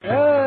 Hare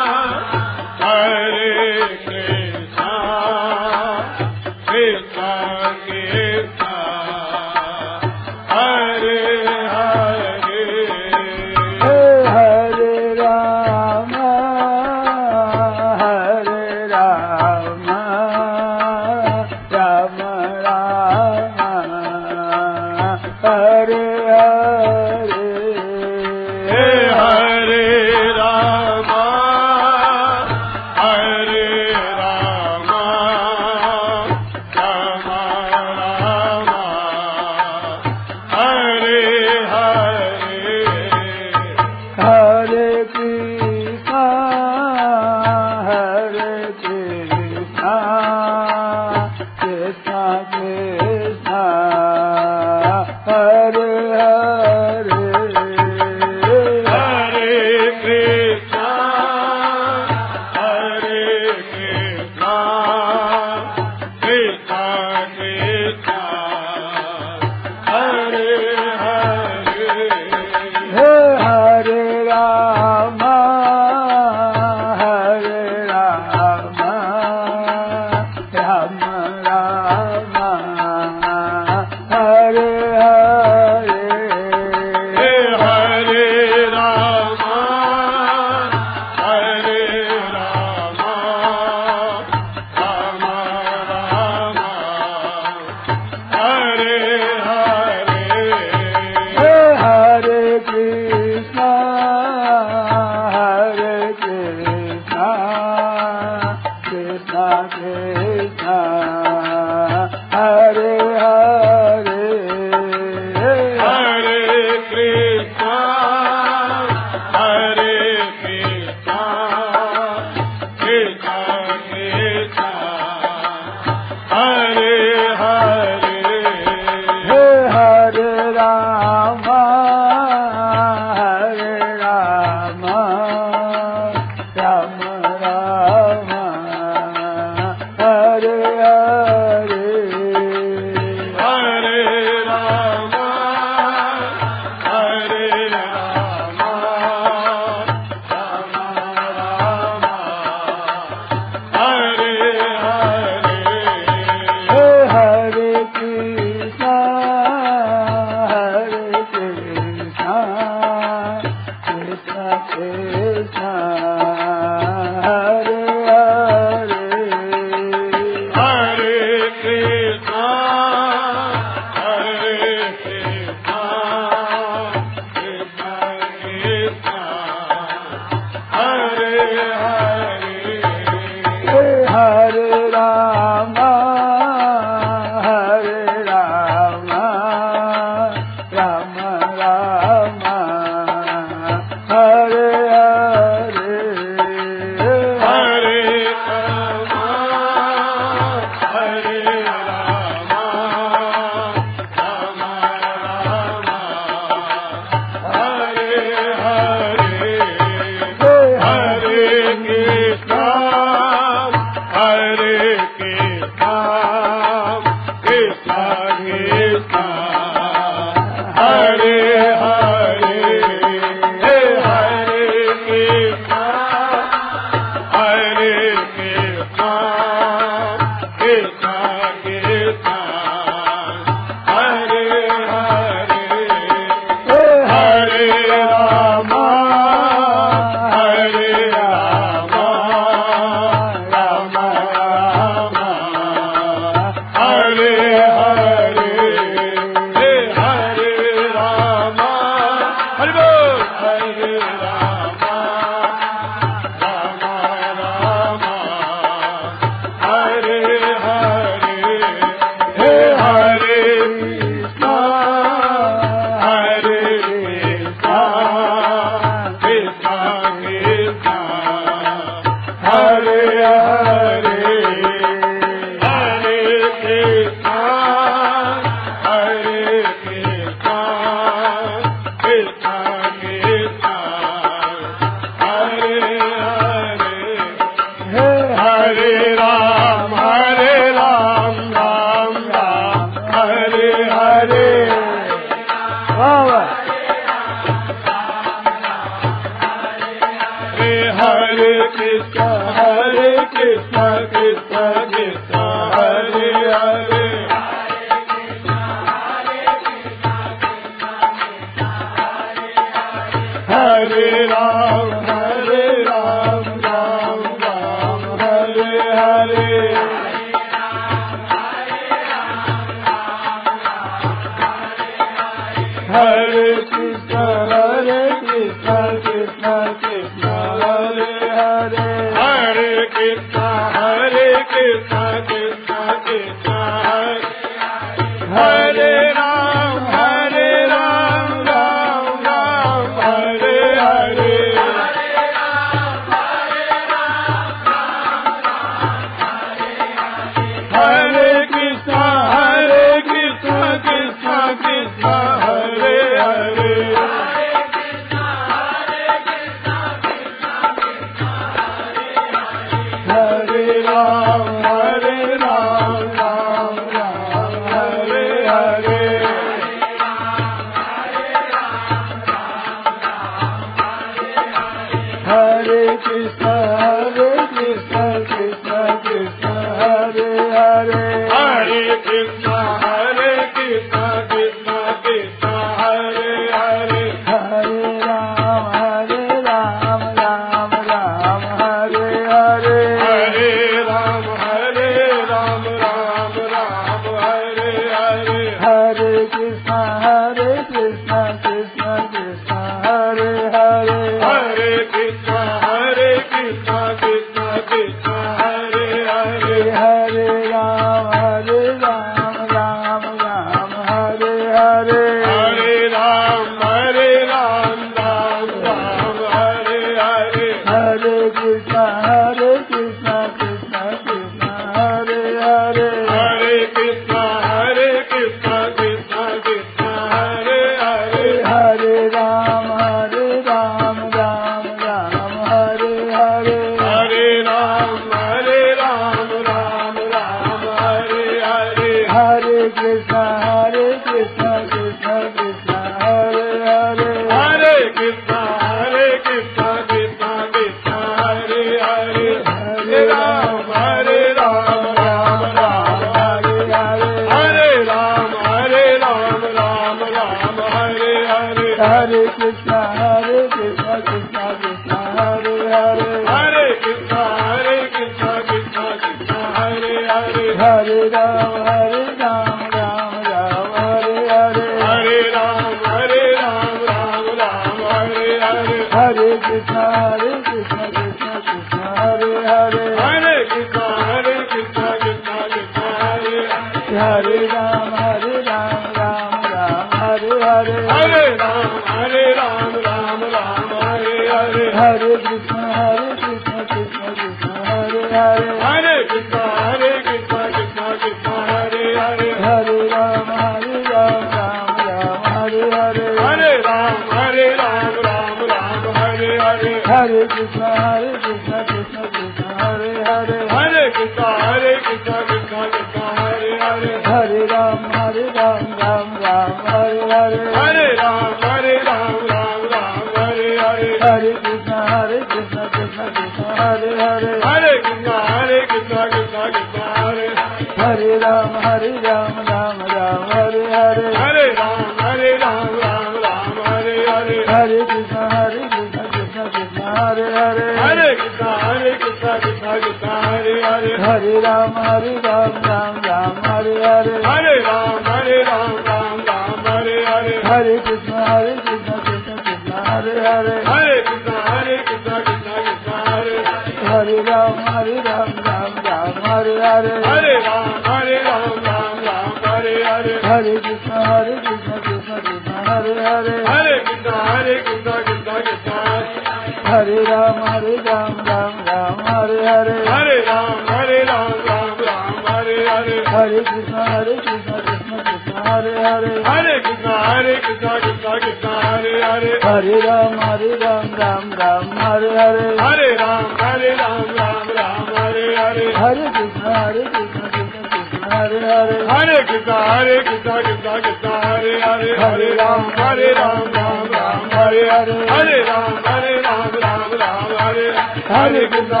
Hare Krishna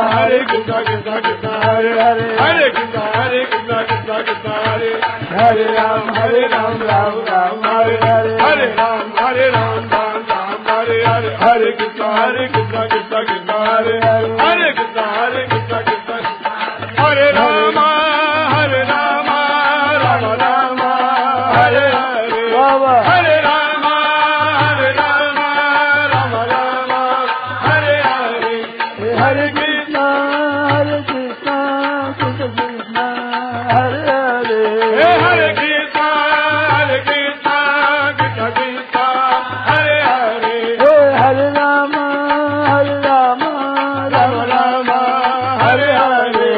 Krishna Krishna Hare Hare Hare Krishna Krishna Krishna Hare Hare Ram Ram Ram Hare Hare Hare Ram Ram Hare Hare Hare Krishna Krishna Krishna Hare Hare Hare Krishna Krishna Hare Rama Rama Rama Hare Hare Hare Rama Rama Rama Hare Hare Hare Krishna Krishna Krishna Hare Hare Hare Krishna Krishna Krishna Hare Hare Hare Rama Rama Rama Hare Hare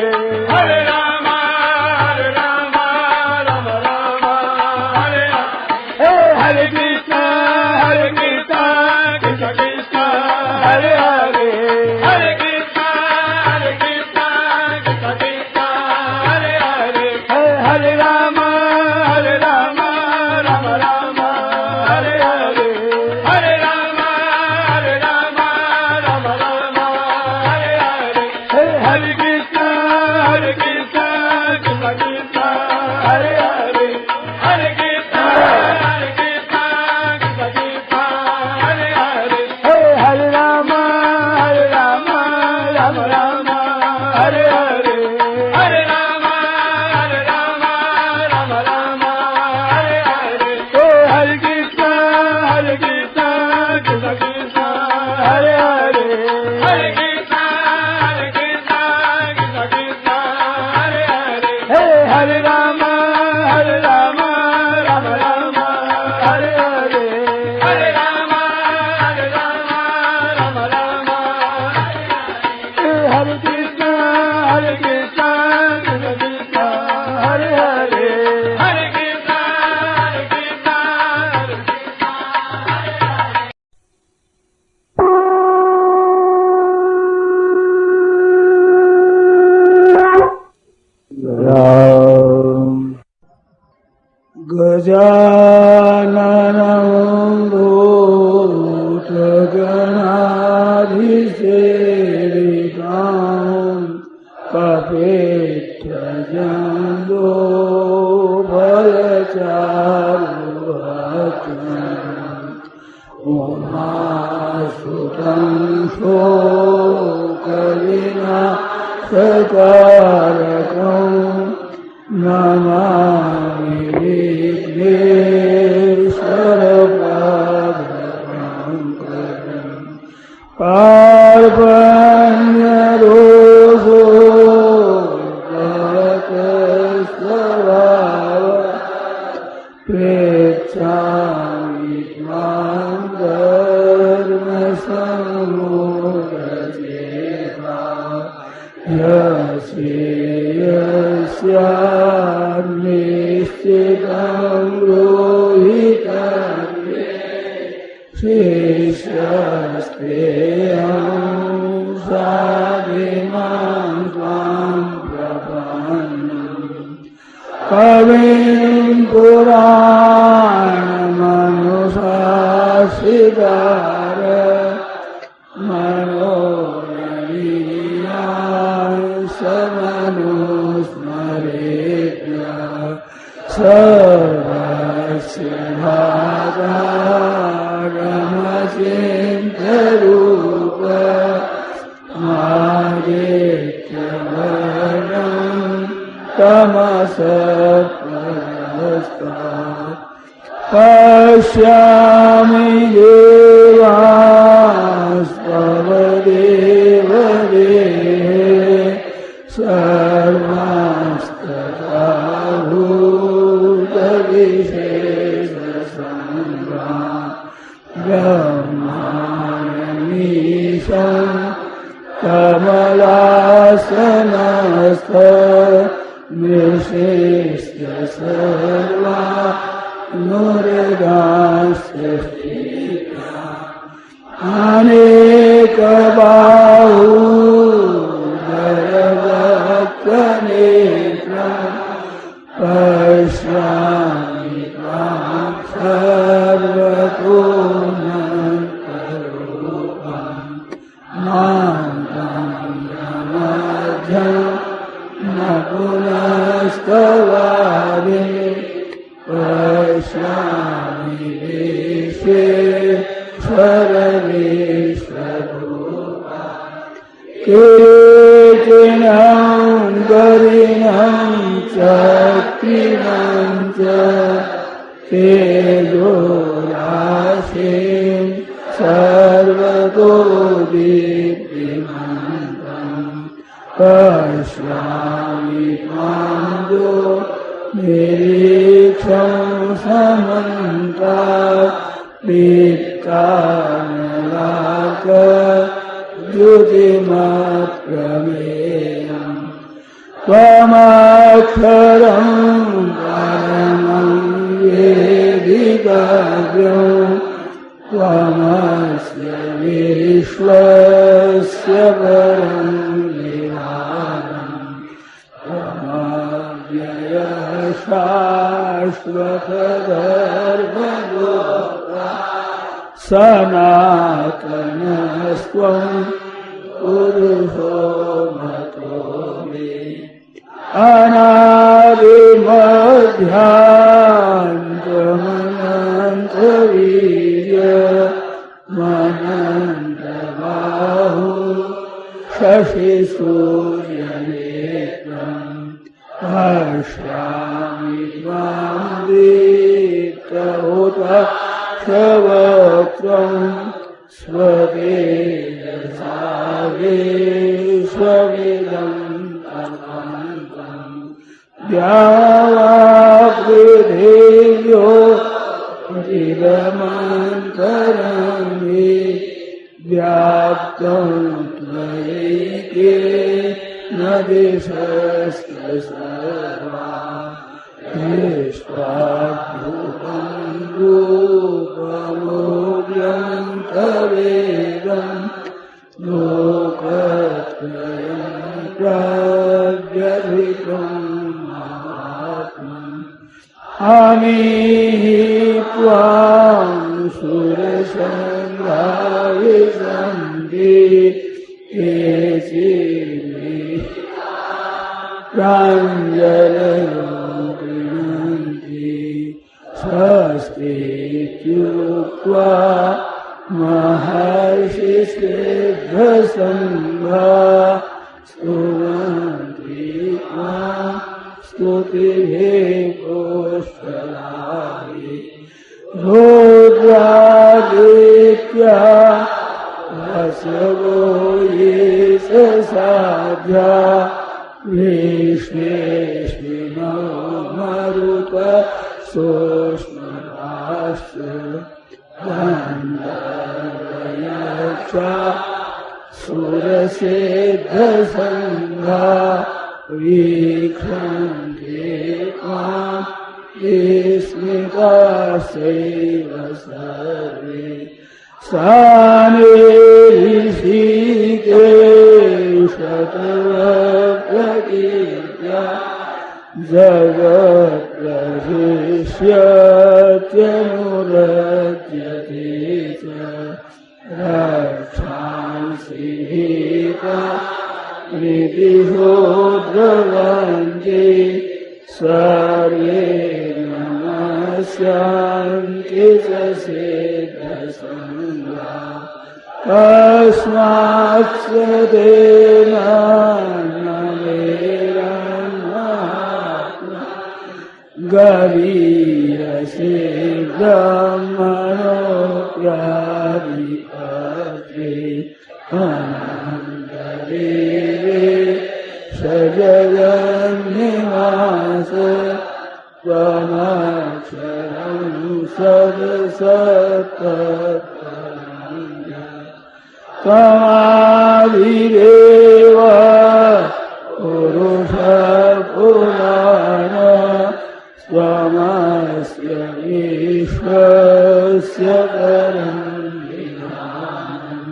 Hare Rama Rama Rama Hare Hare Hare Krishna Krishna Krishna Hare Hare Hare Krishna Krishna Krishna Hare Hare Hare Rama Rama Rama Hare Hare Hare Rama Rama Rama Hare Hare Hare Krishna Krishna Krishna Hare Hare Hare Krishna Krishna Krishna Hare Hare Hare Rama Rama Rama Hare Hare Hare Rama Rama Rama Hare Hare Hare Krishna Krishna Krishna Hare Hare Hare Krishna Krishna Krishna Hare Hare Hare Rama Rama Rama Hare Hare Hare Rama Rama Hare Krishna Krishna Krishna Hare Hare Hare Krishna Krishna Gajananam Bhutaganaधिसेवितां Kapittajambo Balacharuvatam Umasutam Shokalina Sakarakam Namami Vigneswarapadankaram Parvanyaroso Bhatasvara Prechami Tvam Dharma Samudacheta Yasyanischitam rohitam Shishyastreyam sadimam tvam prapannam Kavim Puranamanusasidara Manoraniyam Samanusmaretya Sarvasya Bhagaramachintarupa Madityavarnam Tamasapparastat Pashyami devasvavadevadehe sarvastatahutabhisheshasambrah brahmanamisham kamalasyanastha nishishya sarva nuridasya anekabahu dharabhaktanetra pashyami tvam sarvatunantarupam mantam केचिनं गरिणं चक्रिणं च तेजोराशिं सर्वतो दीप्तिमन्तं पश्यामि त्वां निरीक्षं समन्तात् दीप्तानलाकद्युतिमप्रमेयम् त्वमक्षरं परमं वेदितव्यम् त्वमस्य विश्वस्य परं निधानम् त्वमव्ययः शाश्वतधर्मगोप्ता सनातनस्त्वं पुरुषो मतो मे अनादिमध्यान्तमनन्तवीर्यमनन्तबाहु शशिसूर्यनेत्रम् पश्यामि त्वां दीप्तहुताशवक्त्रम् स्वतेजसा विश्वमिदम् द्यावापृथिव्यो चिदमन्तरं हि व्याप्तं त्वयैकेन दिशश्च सर्वा दृष्ट्वाद्भुतं रूपमोऽव्यन्तवेदं लोकत्रयं प्रव्यथितम् अमीहि त्वां सुरसङ्घा विशन्ति केचिन्मे प्राञ्जलयो गृह्णन्ति स्वस्तीत्युक्त्वा महर्षिसिद्धसङ्घा स्तुवन्ति त्वाम् स्तुतिभिः पुष्कलानि रुद्रादित्या वसवो ये साध्या विश्वेश्विनो मरुत सोष्मराश्च गन्धर्वयक्षा सुरसिद्धसङ्घा वीक्षन्ते त्वां विस्मिताश्चैव सर्वे सानिऋषिकेशतवप्रकीर्त्या जगत्प्रशिष्यत्यनुरज्यते च रक्षांसि भीता प्रीतिहो द्रवन्ति सर्वे नमस्यान्ति च सिद्धसङ्घा तस्मात् स तेन नमेरन्मात्मा गरीयसे ब्रह्मणोऽप्यादिपत्रे जगन्निवास त्वमक्षरं सदसत्तत्परं त्वमादिदेव पुरुषः पुराण त्वमस्य विश्वस्य परं निधानम्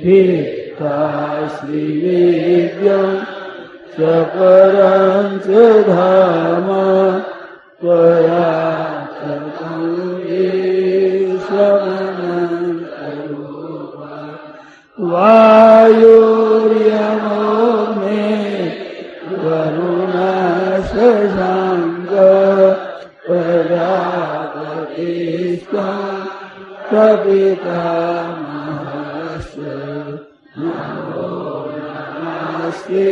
भित्तासि वेद्यम् च परं च धाम त्वया ततं ईश्वरमनन्तरूपा वायुर्यमोऽग्ने वरुणशशाङ्क प्रजापतिस्त्वं पितामहस्य नमो नमस्ते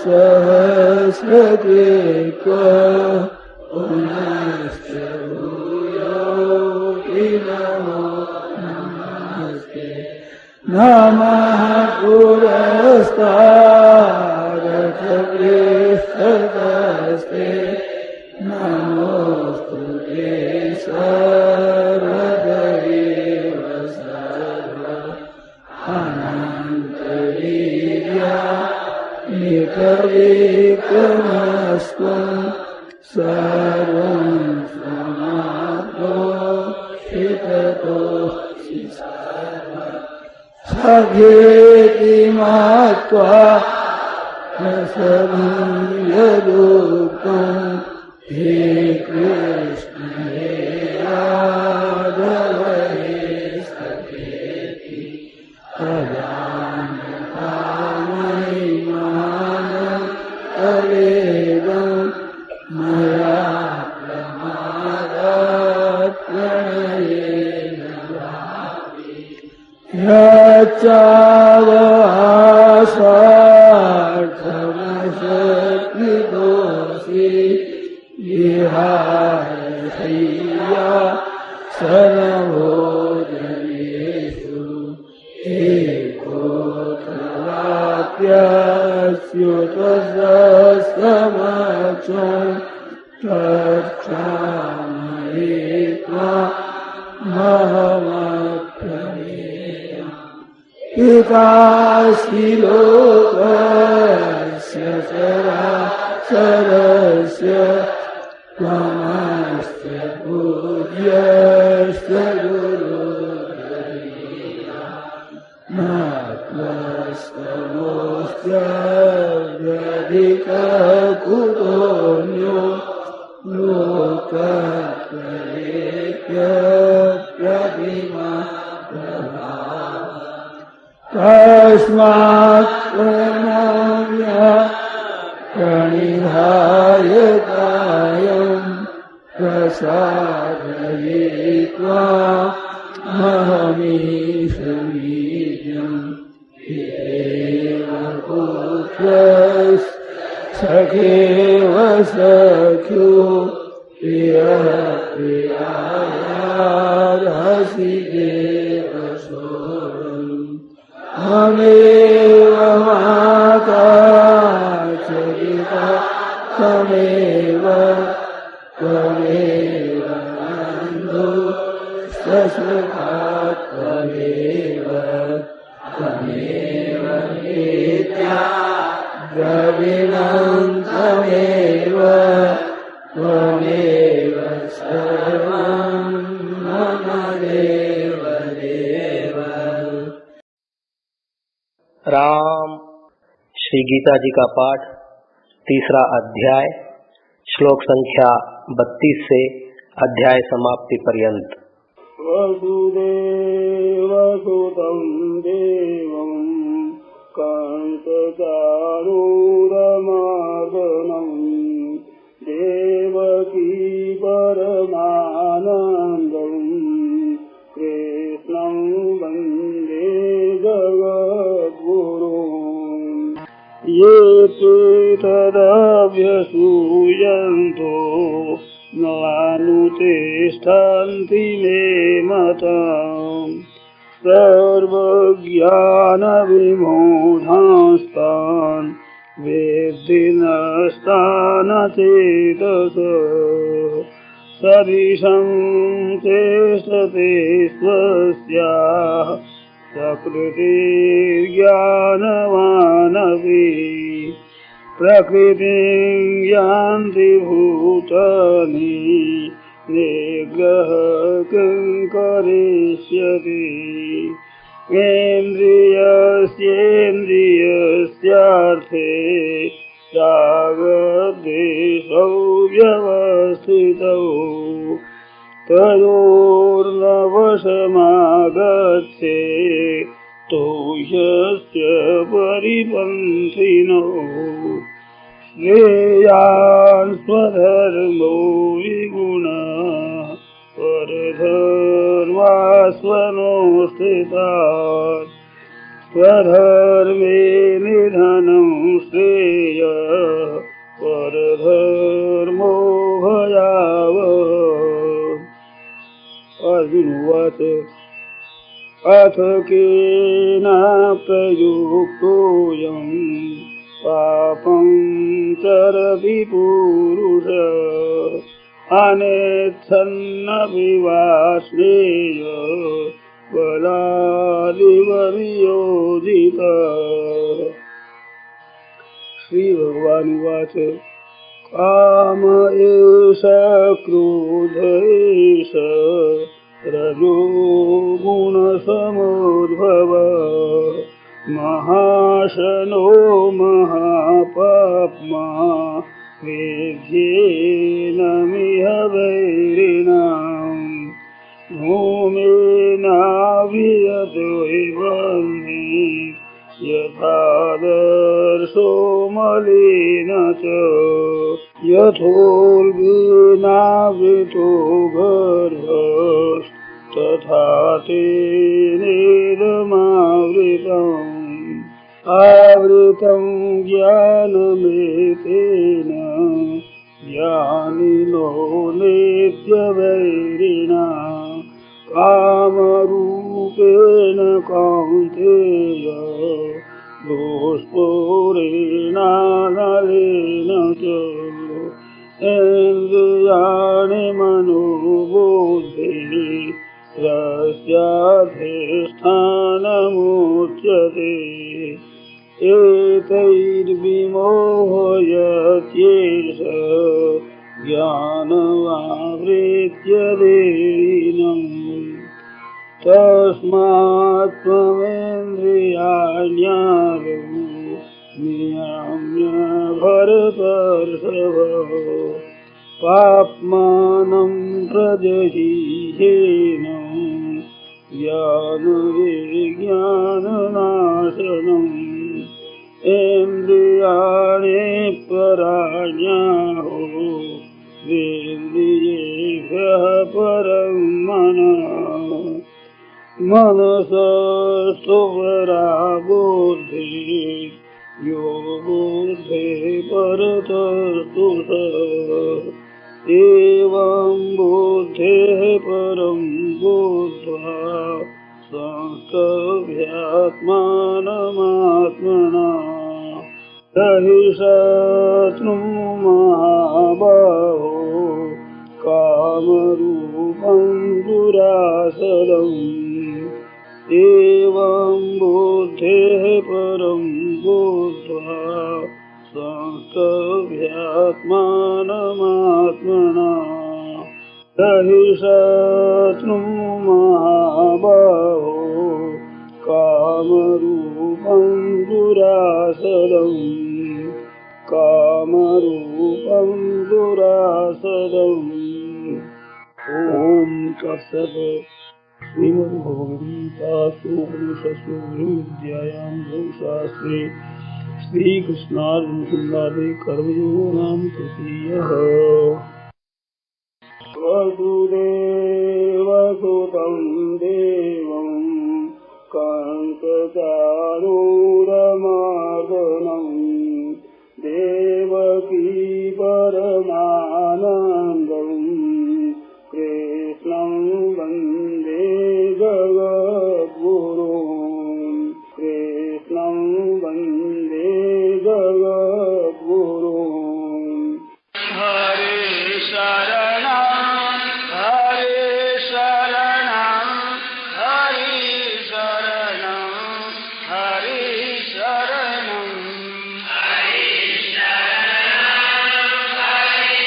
सहस्रते पुनश्च भूयोऽपि नमो नमस्ते नमः पुरस्तादथ पृष्ठतस्ते नमोस्तुते सर्वदेव सर्व अनन्तवीर्या एकविक्रमस्त्वं सर्वं समाप्तोषिततोऽसि सखेति मत्वा रसनं यदुक्तं हे कृष्ण हे राघव हे सखेति अजानता महिमानं तवेदं मया प्रमादात् प्रणयेन यच्चावसार्थमशक्तिदोषि विहारशय्या सर्वभोजनेषु एकोऽथवाप्यस्युतसमक्षं तत्क्षामये त्वामहमप्रमेयम् पितासि लोकस्य चराचरस्य त्वमस्य पूज्यस्य गुरुर्गरीया न त्वस्तमोऽस्त्यधिककुतोऽन्यो लोकत्रयेऽप्यप्रतिमा तस्मात् प्रणम्य प्रणिधाय कायं प्रसादयित्वा महमीशमीड्यं पितेव पुत्रस्सखेव सख्यो प्रियः प्रियायार्हसि देव सोऽहम् त्वमेव माता च पिता त्वमेव बन्धुश्च त्वमेव नित्या द्रविणं त्वमेव सर्वं मम देव देव। राम। श्री गीता जी का पाठ, तीसरा अध्याय, श्लोक संख्या 32 से अध्याय समाप्ति पर्यंत। वसुदेवसुतं देवं कंसचारूरमर्दनं देवकी परमानन्दं कृष्णं वन्दे जगद्गुरुम्। ये तदभ्यसूयन्तो नानुतिष्ठन्ति मे मताम् सर्वज्ञानविमूढास्तान् वेत्ति नस्तान् चेतसः सदृशं चेष्टते स्वस्याः प्रकृतिर्ज्ञानवानपि प्रकृतिं यान्ति भूतानि निग्रहः किं करिष्यति। इन्द्रियस्येन्द्रियस्यार्थे रागद्वेषौ व्यवस्थितौ तयोर्नवशमागच्छेत् तो यस्य परिपन्थिनो श्रेयान् स्वधर्मो विगुणः धर्मास्वनुष्ठितात् स्वधर्मे निधनं श्रेय परधर्मो भयावः। अर्जुन उवाच अथ केन प्रयुक्तोऽयं पापं चरति पुरुष अनेच्छन्नपि वा स्नेय बलादिव नियोजितः। श्री भगवान उवाच काम एष क्रोध एष रजो गुणसमुद्भव महाशनो महापाप्मा वेद्येनमिह वैरिणाम् धूमेनाव्रियते वह्नि यथादर्शो मलिन च यथोल्बेनावृतो गर्भस्तथा तेनेदमावृतम् आवृतं ज्ञानमेतेन ज्ञानिनो नित्यवैरिणा कामरूपेण कौन्तेय दोषपूरेणानलेन च इन्द्रियाणि मनोबुद्धिः रस्याधिष्ठानमुच्यते एतैर्विमोहयत्येष ज्ञानमावृत्य देहिनम् तस्मात् त्वमिन्द्रियाण्यादौ नियम्य भरतर्षभ पाप्मानं प्रजहीहेनं ज्ञानविज्ञाननाशनम् इन्द्रियाणि पराण्याहो वेन्द्रियेभ्यः परं मनः मनसस्तु परा बुद्धिः यो बुद्धिः परतस्तु सः एवं बुद्धेः परं बुद्ध्वा संस्तभ्यात्मानमात्मना हि शत्रुं महाबाहो कामरूपं दुरासदम् एवं बुद्धेः परं बुद्ध्वा संस्तभ्यात्मानमात्मना हि शत्रुं महाबाहो कामरूपं दुरासदम् कामरूपं दुरासदम्। ॐ तत्सत्। श्रीमद्भगवद्गीतासु उपनिषत्सु विद्यायां योगशास्त्रे श्रीकृष्णार्जुनसंवादे कर्मयोगो नाम तृतीयः। वसुदेवसुतं देवं कंसचाणूरमर्दनं देवकी परमानन्दं कृष्णं वन्दे जगद्गुरुं कृष्णं वन्दे जगद्गुरुं। हरे शरणं हरे शरणं हरे शरणं हरे शरणं हरे शरणं हरे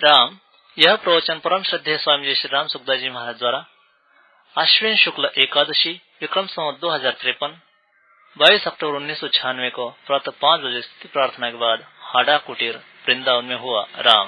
राम, यह प्रवचन परम श्रद्धेय स्वामी श्री राम सुखदास जी महाराज द्वारा आश्विन शुक्ल एकादशी विक्रम संवत 2053 22 अक्टूबर 1996 को प्रातः 5 बजे स्थिति प्रार्थना के बाद हाडा कुटीर वृंदावन में हुआ। राम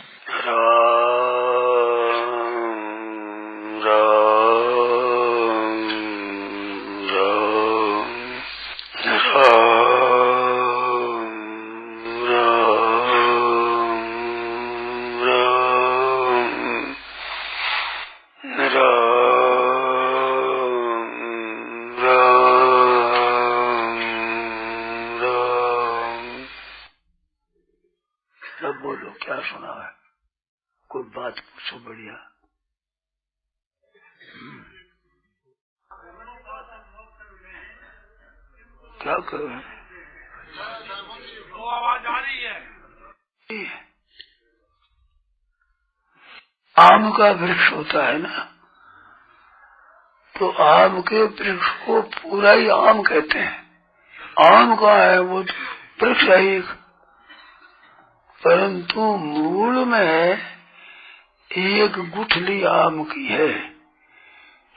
क्या करें? आवाज आ रही है। आम का वृक्ष होता है ना, तो आम के वृक्ष को पूरा ही आम कहते हैं। आम का है वो वृक्ष है एक, परंतु मूल में एक गुठली आम की है,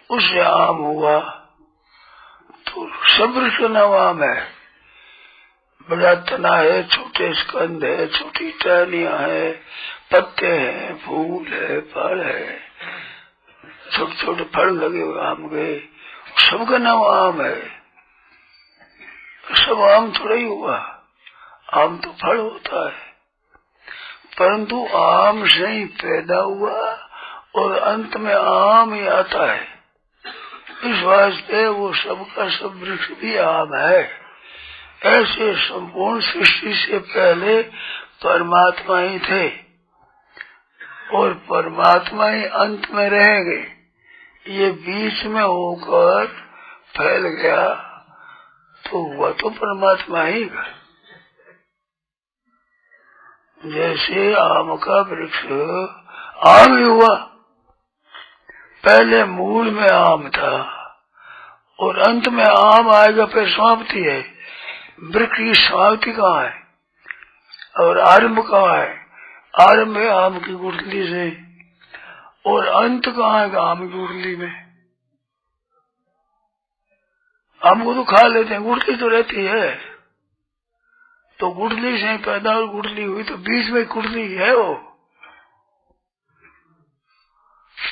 उससे आम हुआ तो सब वृक्ष नाम आम है। बड़ा तना है, छोटे स्कंद है, छोटी टहनियां है, पत्ते हैं, फूल है, फल है, छोटे छोटे फल लगे हुए आम के, सबका नाम आम है। सब आम थोड़ा ही हुआ, आम तो फल होता है, परंतु आम से ही पैदा हुआ और अंत में आम ही आता है। इस वास्ते वो सबका सब वृक्ष भी आम है। ऐसे संपूर्ण सृष्टि से पहले परमात्मा ही थे और परमात्मा ही अंत में रहेंगे। ये बीच में होकर फैल गया तो हुआ तो परमात्मा ही का। जैसे आम का वृक्ष आम ही हुआ, पहले मूल में आम था और अंत में आम आएगा, फिर समाप्ति है। वृक्ष की समाप्ति कहाँ है और आरंभ कहाँ है? आरंभ है आम की गुठली से और अंत कहाँ है? आम की गुठली में। आम को तो खा लेते हैं, गुठली तो रहती है, तो गुठली से पैदा और गुठली हुई, तो बीच में गुठली है वो।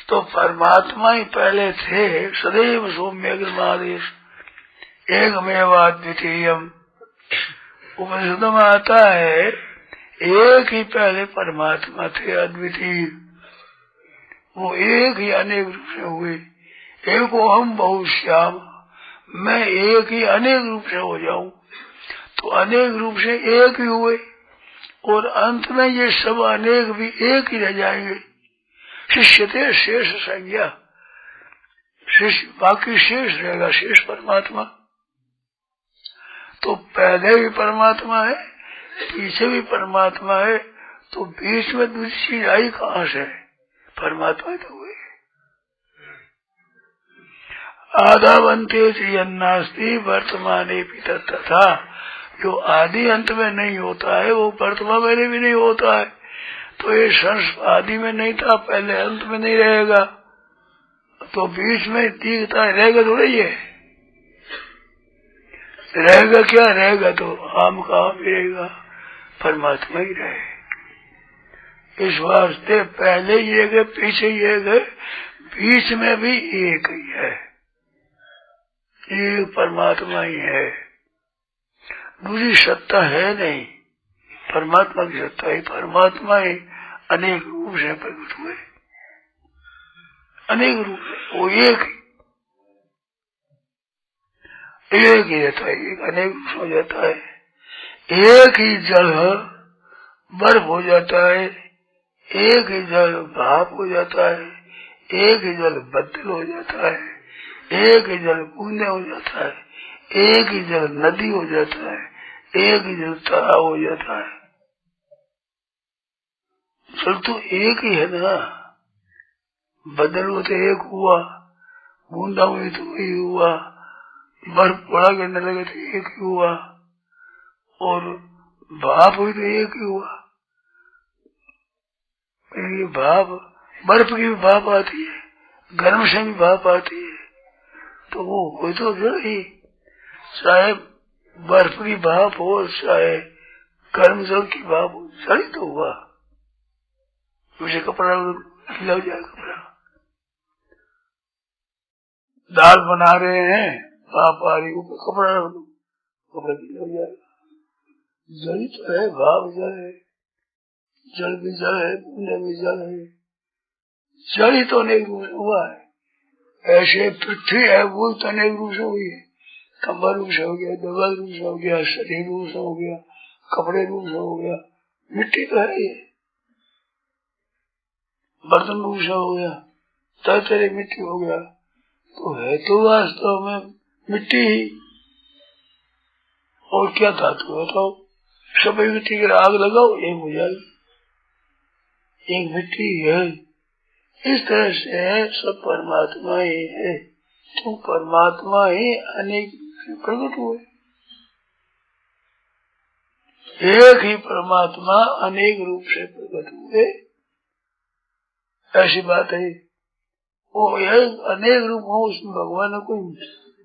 तो परमात्मा ही पहले थे, सदैव सौम्य महादेश एकमेवाद्वितीयम। उपनिषद में आता है एक ही पहले परमात्मा थे, अद्वितीय। वो एक ही अनेक रूप से हुए। एको हम बहुश्याम, मैं एक ही अनेक रूप से हो जाऊं, तो अनेक रूप से एक ही हुए और अंत में ये सब अनेक भी एक ही रह जाएंगे। शिष्यते शेष संज्ञा, शिष्य बाकी शेष रहेगा, शेष परमात्मा। तो पहले भी परमात्मा है, पीछे भी परमात्मा है, तो बीच में दूसरी चीज आई कहाँ से? परमात्मा तो हुए। आदावंते यन्नास्ति वर्तमाने भी तथा, जो आदि अंत में नहीं होता है वो वर्तमान में भी नहीं होता है। तो ये संस आदि में नहीं था, पहले अंत में नहीं रहेगा, तो बीच में दिखता रहेगा थोड़ा। ये रहेगा क्या? रहेगा तो आम का आम रहेगा, परमात्मा ही रहे। इस वास्ते पहले ये गए, पीछे ये गए, बीच में भी एक ही है, एक परमात्मा ही है, दूसरी सत्ता है नहीं। परमात्मा की सत्ता ही परमात्मा ही अनेक रूप से प्रकट हुए, अनेक रूप से, वो एक ही रहता है, एक अनेक रूप हो जाता है। एक ही जल बर्फ हो जाता है, एक ही जल भाप हो जाता है, एक ही जल बदल हो जाता है, एक ही जल बूंदे हो जाता है, एक ही जल नदी हो जाता है, एक ही जल तालाब हो जाता है। जल तो एक ही है ना, बदल हो तो एक हुआ, बूंदा हुई तो वही हुआ, बर्फ बड़ा गिरने लगे तो एक ही हुआ, और भाप हुई तो एक ही हुआ। ये भाप, बर्फ की भी भाप आती है, गर्म से भी भाप आती है, तो वो कोई तो जल ही, चाहे बर्फ की भाप हो चाहे गर्म जल की भाप हो, जल ही तो हुआ। मुझे कपड़ा गीला हो जाए, कपड़ा दाल बना रहे हैं, भाप आ रही, ऊपर कपड़ा रख दो, कपड़ा गीला हो जाएगा। जल तो है, भाप जल है, जल भी जल है, बूंदे भी जल है, जल ही तो अनेक रूप से हुआ है। ऐसे पृथ्वी है, वो तो अनेक रूप से हुई है, कंबल रूप से हो गया, दबल रूप से हो गया, शरीर रूप से हो गया, कपड़े रूप से हो गया, मिट्टी तो है ये, बर्तन रूप से हो गया, तरह तरह मिट्टी हो गया, तो है तो वास्तव में मिट्टी ही, और क्या धातु है? तो सब मिट्टी की आग लगाओ, एक हो जाएगी, एक मिट्टी है। इस तरह से सब परमात्मा ही है, तो परमात्मा ही अनेक प्रकट हुए, एक ही परमात्मा अनेक रूप से प्रकट हुए, ऐसी बात है। वो एक अनेक रूप हो, उसमें भगवान ने कोई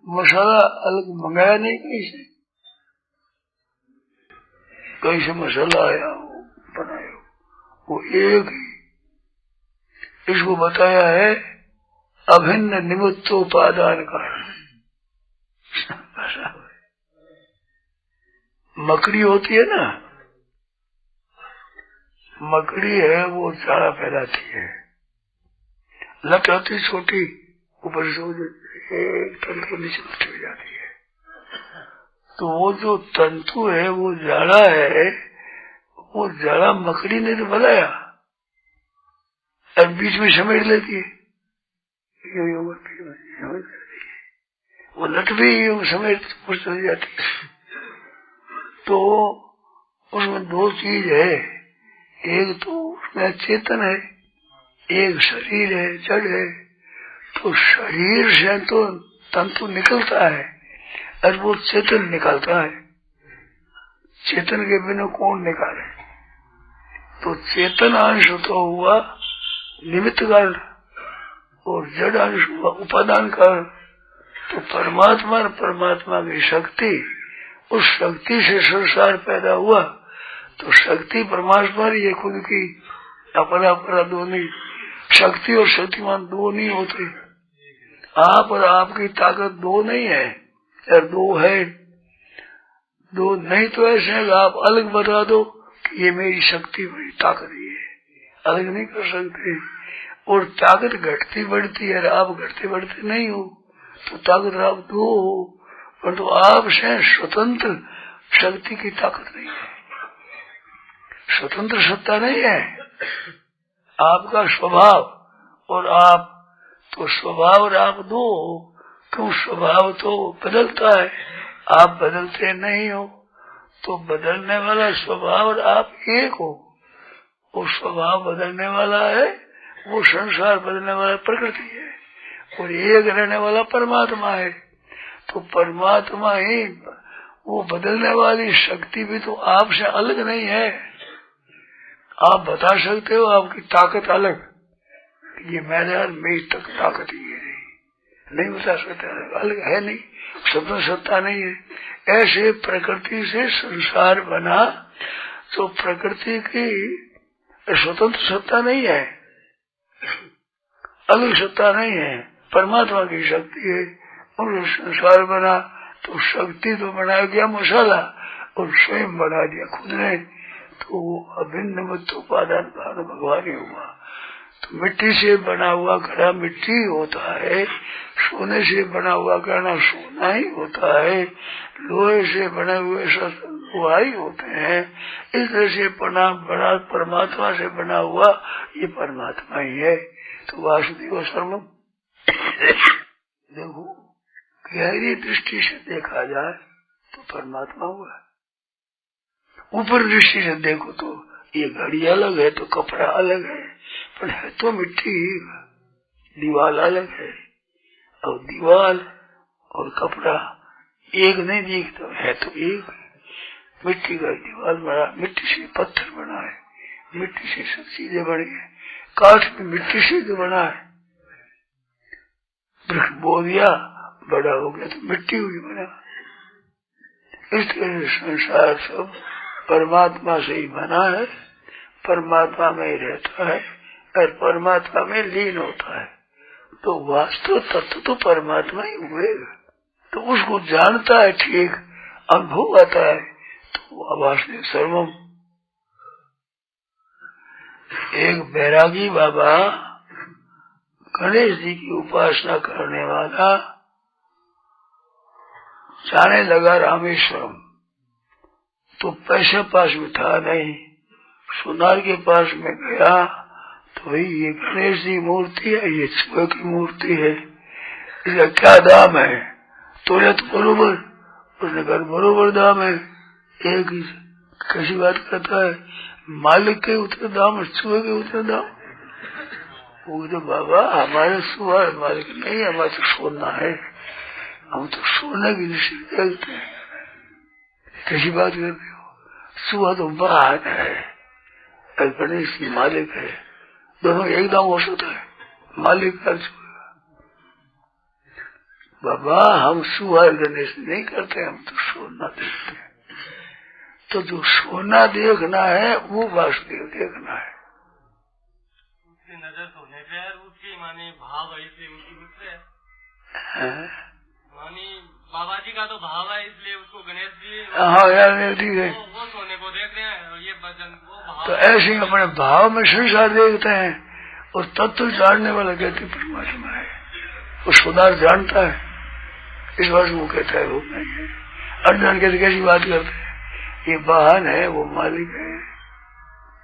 मसाला अलग मंगाया नहीं, कहीं से मसाला आया हो, बनाया हो, वो एक ही। इसको बताया है अभिन्न निमित्तोपादान कारण। मकड़ी होती है ना, मकड़ी है, वो चारा फैलाती है, लट होती छोटी, ऊपर से एक तंतु नीचे हो जाती है, तो वो जो तंतु है वो जाड़ा है, वो जाड़ा मकड़ी ने तो बनाया, अब बीच में समेट लेती है, वो लट भी समेट चली जाती है। तो उसमें दो चीज है, एक तो उसमें चेतन है, एक शरीर है, जड़ है। तो शरीर से तो तंतु निकलता है और वो चेतन निकालता है, चेतन के बिना कौन निकाले? तो चेतन अंश तो हुआ निमित्त कारण और जड़ अंश हुआ उपादान कारण। तो परमात्मा और परमात्मा की शक्ति, उस शक्ति से संसार पैदा हुआ, तो शक्ति परमात्मा ये खुद की अपना अपना दो नहीं, शक्ति और शक्तिमान दो नहीं होते, आप और आपकी ताकत दो नहीं है, यार दो है, दो नहीं तो ऐसे है आप अलग बता दो कि ये मेरी शक्ति मेरी ताकत ही है, अलग नहीं कर सकते। और ताकत घटती बढ़ती है, आप घटते बढ़ते नहीं हो, तो ताकत आप दो हो, परंतु आपसे स्वतंत्र शक्ति की ताकत नहीं है, स्वतंत्र सत्ता नहीं है, आपका स्वभाव और आप, तो स्वभाव और आप दो, क्यों? स्वभाव तो बदलता है, आप बदलते नहीं हो, तो बदलने वाला स्वभाव और आप एक हो। वो स्वभाव बदलने वाला है, वो संसार बदलने वाला प्रकृति है, और एक रहने वाला परमात्मा है। तो परमात्मा ही, वो बदलने वाली शक्ति भी तो आपसे अलग नहीं है। आप बता सकते हो आपकी ताकत अलग, ये मेरी तक ताकत ही है, नहीं बता सकते, अलग है नहीं, स्वतंत्र सत्ता नहीं है। ऐसे प्रकृति से संसार बना तो प्रकृति की स्वतंत्र सत्ता नहीं है, अलग सत्ता नहीं है, परमात्मा की शक्ति है। और संसार बना तो शक्ति तो बना गया मसाला और स्वयं बना दिया खुद ने, तो वो अभिन्न मत उपादान भगवान ही हुआ। तो मिट्टी से बना हुआ घड़ा मिट्टी होता है, सोने से बना हुआ घड़ा सोना ही होता है, लोहे से बने हुए लोहा ही होते हैं। इस तरह से बना परमात्मा से बना हुआ ये परमात्मा ही है। तो वासुदेव सर्वम देखो गहरी दृष्टि से देखा जाए तो परमात्मा हुआ। ऊपर दृष्टि से देखो तो ये घड़ी अलग है तो कपड़ा अलग है, पर है तो मिट्टी ही। दीवाल अलग है और दीवाल और कपड़ा एक नहीं दिखता, है तो एक। मिट्टी का दीवाल बना, मिट्टी से पत्थर बना है, मिट्टी से सब चीजें बनी है। काठ भी मिट्टी से जो बना है, वृक्ष बो दिया बड़ा हो गया तो मिट्टी हुई बना। इस तरह से संसार सब परमात्मा से ही बना है, परमात्मा में ही रहता है और परमात्मा में लीन होता है। तो वास्तव तत्व तो परमात्मा ही हुए, तो उसको जानता है, ठीक अनुभव आता है। तो वासुदेव सर्वम। एक बैरागी बाबा गणेश जी की उपासना करने वाला जाने लगा रामेश्वरम, तो पैसा पास में था नहीं, सोनार के पास में गया तो भाई ये गणेश जी मूर्ति है, ये सुबह की मूर्ति है, इसका क्या दाम है? तो बरोबर, उसने कहा बरोबर दाम है। एक कैसी बात करता है, मालिक के उतने दाम और सुबह के उतने दाम। वो तो बाबा हमारे सुबह मालिक नहीं, हमारा तो सोना है, हम तो सोने की दृष्टि देखते हैं। कैसी बात कर रहे हो? सुबह तो बाहर है, गणेश की मालिक है, दोनों एक दाम हो सकता है, मालिक का बाबा हम सुबह गणेश नहीं करते, हम तो सोना देखते हैं। तो जो सोना देखना है वो वासुदेव देखना है। उसकी नजर सोने पे है, उसकी माने भाव है इसलिए उसकी गुस्से है। मानी बाबा जी का तो भाव है इसलिए उसको गणेश जी हाँ यार ठीक है, वो सोने को देख रहे हैं और ये भजन वो भाव। तो ऐसे ही अपने भाव में संसार देखते हैं और तत्व जानने वाला कहते परमात्मा है, वो सुधार जानता है। इस बात वो कहता है वो नहीं है। अर्जुन कहते कैसी बात करते हैं, ये वाहन है वो मालिक है,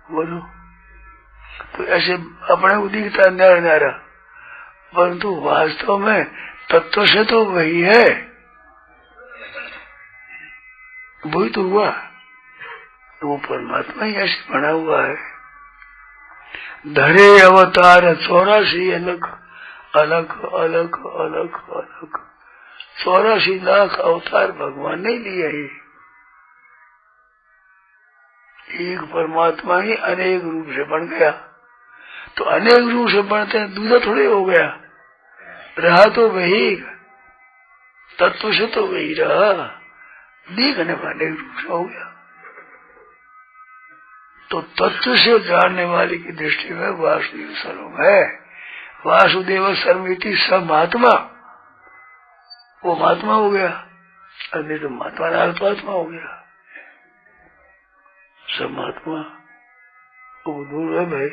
बोलो। तो ऐसे अपने को दिखता है न्यारा न्यारा, परंतु वास्तव में तत्व से तो वही है, वही तो हुआ। तो वो परमात्मा ही ऐसे बना हुआ है। धरे अवतार 84 अलग अलग अलग अलग अलग 84 लाख अवतार भगवान ने लिए ही। एक परमात्मा ही अनेक रूप से बन गया, तो अनेक रूप से बनते हैं दूसरा थोड़े हो गया, रहा तो वही, तत्व से तो वही रहा, दिखने वाले रूप से हो गया। तो तत्व से जानने वाले की दृष्टि में वासुदेव सर्वम है। वासुदेव सर्वमिति सब महात्मा, वो महात्मा हो गया, अभी तो महात्मा अल्पात्मा हो गया। सब महात्मा वो दूर है भाई।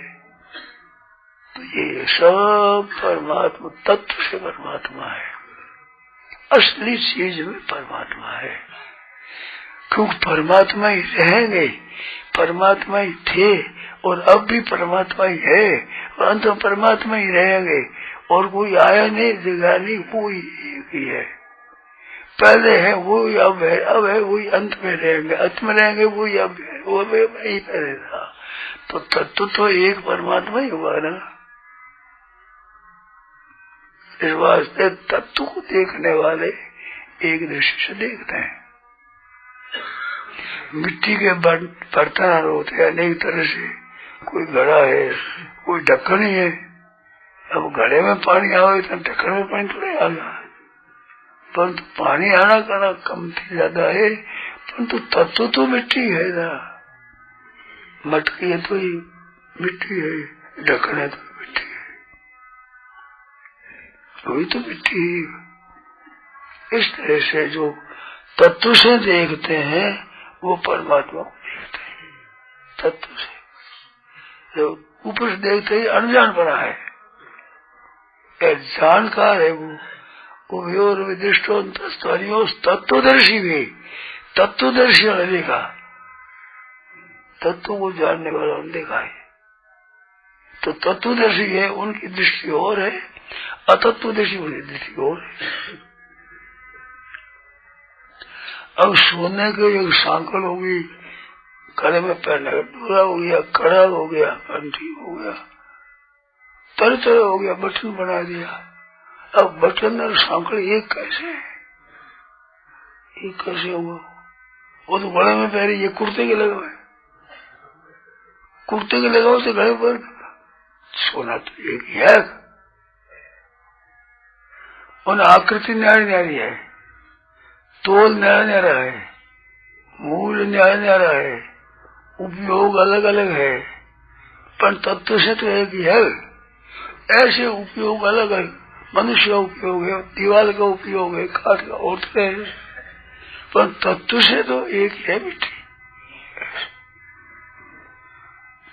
तो ये सब परमात्मा तत्व से परमात्मा है, असली चीज में परमात्मा है। क्योंकि परमात्मा ही रहेंगे, परमात्मा ही थे और अब भी परमात्मा ही है और अंत में परमात्मा ही रहेंगे, और कोई आया नहीं जगह नहीं, वो एक ही है। पहले है वो अब है वही, अंत में रहेंगे, अंत में रहेंगे वही अब है, वो वही पहले था। तो तत्व तो एक परमात्मा ही हुआ ना। इस वास्ते तत्व को देखने वाले एक दृष्टि से देखते हैं। मिट्टी के बर्तन होते हैं अनेक तरह से, कोई घड़ा है, कोई ढक्कन ही है, अब घड़े में पानी आवे तो ढक्कन में पानी थोड़े आ गया, परंतु पानी आना करना कम थी ज्यादा है, परंतु तत्व तो मिट्टी है ना, मटकी है तो ही मिट्टी है, ढक्कन है तो मिट्टी है, वही तो मिट्टी है। इस तरह से जो तत्व से देखते हैं वो परमात्मा को देखते हैं, तत्व से। जो ऊपर से देखते ही अनजान बना है, जानकार है वो व्योर विदिष्टो तत्वदर्शी भी, तत्वदर्शी ने देखा, तत्व को जानने वाला ने देखा है। तो तत्वदर्शी है उनकी दृष्टि और है, अतत्वदर्शी उनकी दृष्टि और है। अब सोने के एक सांकल होगी, गले में पहनने का डोरा हो गया, कड़ा हो गया, कंठी हो गया, तरह तरह हो गया, बटन बना दिया। अब बटन और सांकल एक कैसे है, एक कैसे हुआ? वो तो गले में पहले ये कुर्ते के लगा हुए, कुर्ते के लगा तो गले पर सोना तो एक ही है। उन आकृति न्यारी न्यारी है, तोल न्यारा न्यारा है, मूल न्यारा न्यारा है, उपयोग अलग अलग है, पर तत्व से तो एक ही है। ऐसे उपयोग अलग है, मनुष्य का उपयोग है, दीवार का उपयोग है, काठ का और है, पर तत्व से तो एक ही है मिट्टी।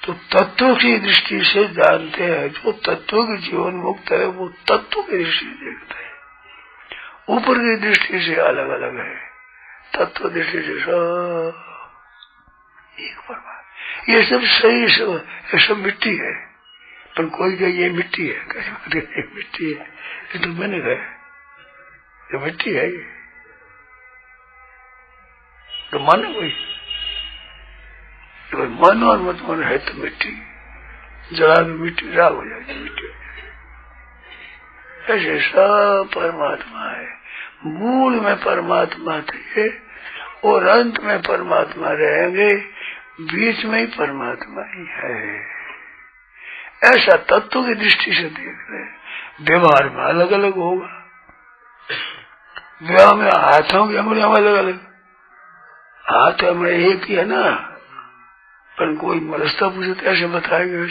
तो तत्व की दृष्टि से जानते हैं, जो तत्व के जीवन मुक्त है वो तत्व की दृष्टि से देखते हैं, ऊपर की दृष्टि से अलग अलग है, तत्व दृष्टि से सब एक परमात्मा। ये सब सही सब, ये सब मिट्टी है, पर कोई कहे ये मिट्टी है, कहे मिट्टी है, ये तो मैंने कहा ये मिट्टी है, ये तो मानो कोई, तो मानो और मत मानो है तो मिट्टी, जला भी मिट्टी राग हो जाएगी, मिट्टी। ऐसे सब परमात्मा है, मूल में परमात्मा थे और अंत में परमात्मा रहेंगे, बीच में ही परमात्मा ही है। ऐसा तत्व की दृष्टि से देख रहे। व्यवहार में अलग अलग होगा, विवाह में हाथों की अंगुलियां अलग अलग, हाथ हमें एक ही है ना, पर कोई रास्ता पूछे तो ऐसे बताएंगे,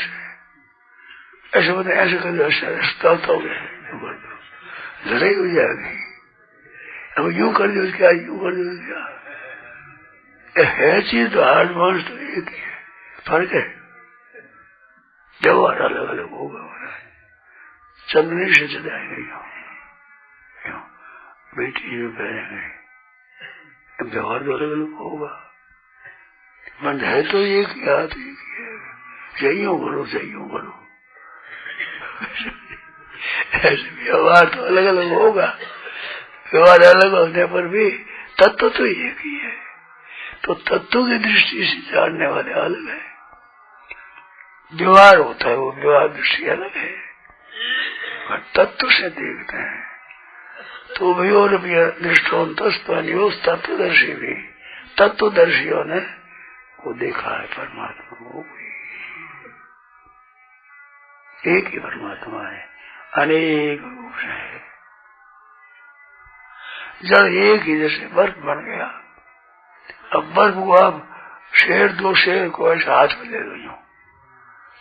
ऐसे बताए, ऐसे कर ऐसा रास्ता हो गया, लड़ाई हो जाएगी। अब यूं कर दो क्या, यूं कर दो क्या, है चीज तो हार्ड मांस तो एक ही है, फर्क है, व्यवहार अलग अलग होगा। चंदनी से चलाएंगे, बेटी में पहनेंगे, व्यवहार तो अलग अलग होगा, मन है तो एक ही, हाथ एक ही है, सही करो सही करो, ऐसे व्यवहार तो अलग अलग होगा, व्यवहार अलग होने पर भी तत्व तो एक ही है। तो तत्व की दृष्टि से जानने वाले अलग है, व्यवहार होता है वो व्यवहार दृष्टि अलग है, और तत्व से देखते हैं तो भी और दृष्टों तत्वदर्शी भी, तत्वदर्शियों ने वो देखा है परमात्मा को, एक ही परमात्मा है, अनेक रूप से है। जब एक ही जैसे बर्फ बन गया, अब बर्फ को आप शेर दो शेर को ऐसा हाथ में ले लो,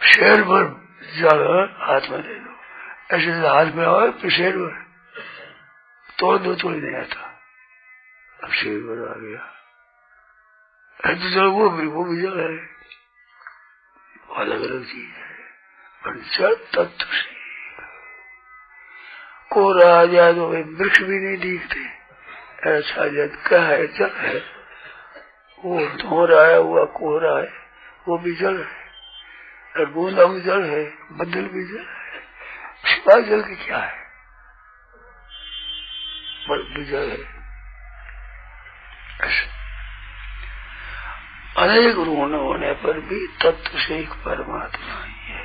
शेर भर जल हाथ में ले लो, ऐसे हाथ में आओ तो शेर भर तोड़ दो तो नहीं आता, अब शेर भर आ गया है तो जल वो भी जल है, अलग अलग चीज है, पर जल तत्व से कोहरा आ जाए तो वृक्ष भी नहीं दिखते, ऐसा जब क्या है जल है, वो धोर आया हुआ कोहरा है वो भी जल है, और बूंदा भी जल है, बदल भी जल है, सिवाय जल के क्या है, बर्फ भी जल है। अनेक ऋण होने पर भी तत्व से एक परमात्मा ही है।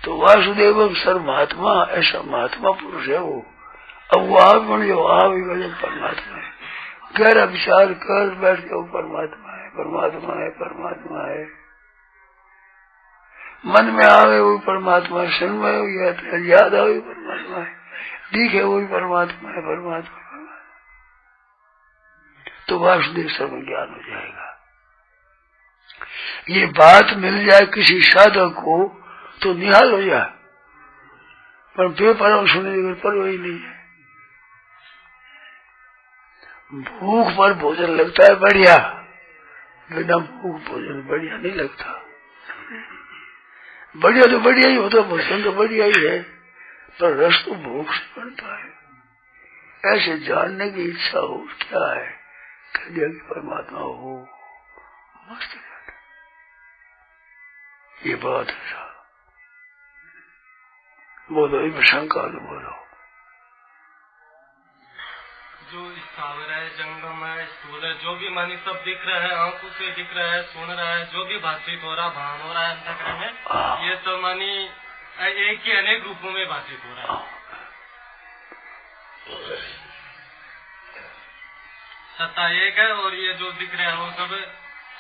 तो वासुदेव सर्वमात्मा, ऐसा महात्मा पुरुष है वो। अब वो आप बन जाओ, आप ही बने परमात्मा है, गहरा विचार कर बैठ के वो परमात्मा है, परमात्मा है, परमात्मा है। मन में आवे वही परमात्मा, सुन में वही याद आवे परमात्मा है, दिखे वही परमात्मा है, परमात्मा तो वासुदेव सर्व ज्ञान हो जाएगा। ये बात मिल जाए किसी साधक को तो निहाल हो जाए, पर बेपरवाह सुनने पर वही नहीं है। भूख पर भोजन लगता है बढ़िया, बिना भूख भोजन बढ़िया नहीं लगता। बढ़िया तो बढ़िया ही होता, भोजन तो बढ़िया ही है, पर रस तो भूख से बनता है। ऐसे जानने की इच्छा हो क्या है, कह दिया कि परमात्मा हो, मस्त बात, ये बात है। बोलो, इसमें शंका तो बोलो। जो स्थावर है, जंगम है, स्थूल है, जो भी मानी सब दिख रहा है, आंखों से दिख रहा है, सुन रहा है, जो भी भाषित हो रहा, भान हो रहा है अंतःकरण में, ये सब मानी एक ही अनेक रूपों में भाषित हो रहा है। सत्ता एक है और ये जो दिख रहा है वो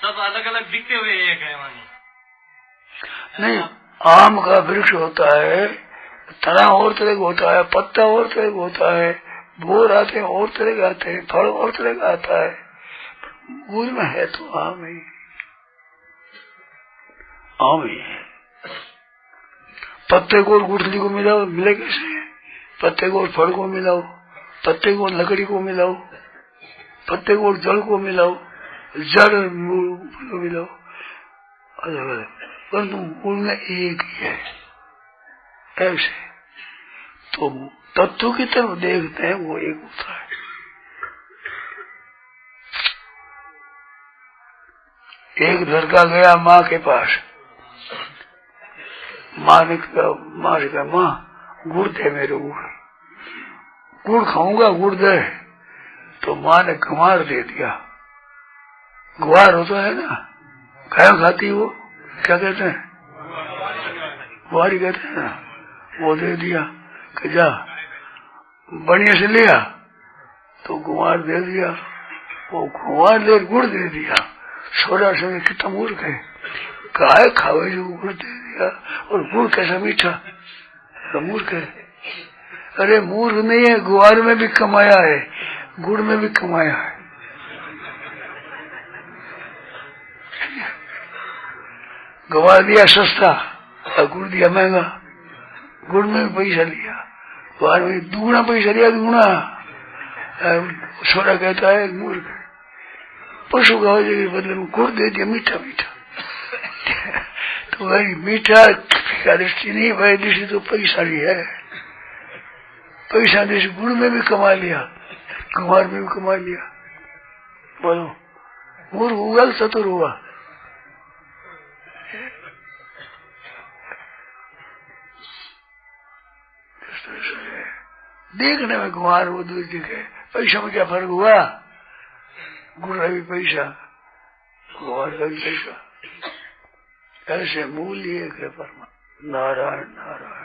सब अलग अलग दिखते हुए एक है मानी। नहीं, आम का वृक्ष होता है, तना और तरह का होता है, पत्ता और तरह का होता है, बोर आते हैं और तरह के आते हैं, फल और तरह का आता है, मूल में है तो आम ही, आम ही है। पत्ते को और गुठली को मिलाओ, मिले कैसे? पत्ते को और फल को मिलाओ, पत्ते को और लकड़ी को मिलाओ, पत्ते को और जड़ को मिलाओ, जड़ मूल को मिलाओ, अलग अलग, परंतु मूल में एक ही है। ऐसे तो तत्व की तरफ देखते हैं, वो एक होता है। एक लड़का गया माँ के पास, माँ से कहा, माँ गुड़ दे मेरे, गुड़ खाऊंगा, गुड़ दे। तो माँ ने गुवार दे दिया। गुवार होता है ना, क्या खाती वो, क्या कहते हैं, गुवारी कहते हैं ना, वो दे दिया कि जा बढ़िया से लिया, तो गुवार दे दिया। वो गुवार दे गुड़ दे दिया। सोडा से कितना मूर्ख है, गाय खावे जो गुड़ दे दिया, और गुड़ कैसा मीठा, तो मूर्ख है। अरे मूर्ख नहीं है, गुवार में भी कमाया है, गुड़ में भी कमाया है। गुवार दिया सस्ता और गुड़ दिया महंगा, गुड़ में भी पैसा लिया, गुवार में दुगुना पैसा लिया, दुगुना। सोडा कहता है मूर्ख, पशु का के बदले में गुड़ दे दिया, मीठा मीठा। तो भाई मीठा का दृष्टि नहीं, भाई दृष्टि तो पैसा ही है, पैसा दृष्टि गुड़ में भी कमा लिया, कुमार में भी कमा लिया। बोलो मूर्ख हुआ चतुर हुआ? देखने में कुमार वो दूर दिखे, पैसा में क्या फर्क हुआ? गुड़ का भी पैसा, कुमार का भी पैसा। ऐसे मूल एक है परमात्मा, नारायण नारायण।